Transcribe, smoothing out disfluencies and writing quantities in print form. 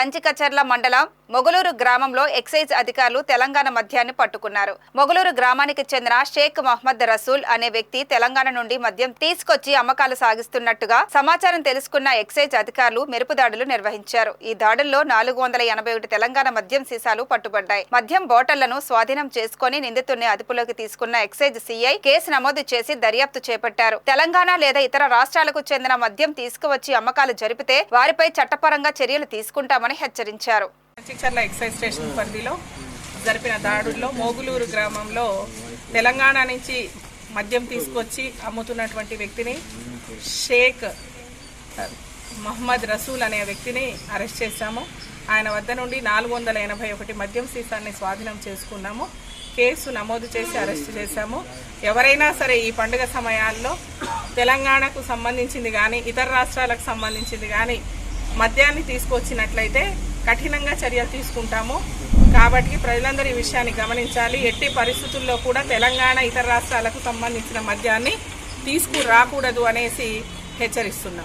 కంచికచర్ల మండలం మొగలూరు గ్రామంలో ఎక్సైజ్ అధికారులు తెలంగాణ మద్యాన్ని పట్టుకున్నారు. మొగలూరు గ్రామానికి చెందిన షేక్ మహమ్మద్ రసూల్ అనే వ్యక్తి తెలంగాణ నుండి మద్యం తీసుకొచ్చి అమ్మకాలు సాగిస్తున్నట్టుగా సమాచారం తెలుసుకున్న ఎక్సైజ్ అధికారులు మెరుపు దాడులు నిర్వహించారు. ఈ దాడుల్లో 481 తెలంగాణ మద్యం సీసాలు పట్టుబడ్డాయి. మద్యం బాటళ్లను స్వాధీనం చేసుకుని నిందితుడిని అదుపులోకి తీసుకున్న ఎక్సైజ్ సిఐ కేసు నమోదు చేసి దర్యాప్తు చేపట్టారు. తెలంగాణ లేదా ఇతర రాష్ట్రాలకు చెందిన మద్యం తీసుకువచ్చి అమ్మకాలు జరిపితే వారిపై చట్టపరంగా చర్యలు తీసుకుంటామని హెచ్చరించారు. కంచికచర్ల ఎక్సైజ్ స్టేషన్ పరిధిలో జరిపిన దాడుల్లో మొగలూరు గ్రామంలో తెలంగాణ నుంచి మద్యం తీసుకొచ్చి అమ్ముతున్నటువంటి వ్యక్తిని షేక్ మహమ్మద్ రసూల్ అనే వ్యక్తిని అరెస్ట్ చేశాము. ఆయన వద్ద నుండి 481 మద్యం సీసాన్ని స్వాధీనం చేసుకున్నాము. కేసు నమోదు చేసి అరెస్ట్ చేశాము. ఎవరైనా సరే ఈ పండుగ సమయాల్లో తెలంగాణకు సంబంధించింది కానీ ఇతర రాష్ట్రాలకు సంబంధించింది కానీ మద్యాన్ని తీసుకొచ్చినట్లయితే కఠినంగా చర్యలు తీసుకుంటాము. కాబట్టి ప్రజలందరూ ఈ విషయాన్ని గమనించాలి. ఎట్టి పరిస్థితుల్లో కూడా తెలంగాణ ఇతర రాష్ట్రాలకు సంబంధించిన మద్యాన్ని తీసుకురాకూడదు అనేసి హెచ్చరిస్తున్నాం.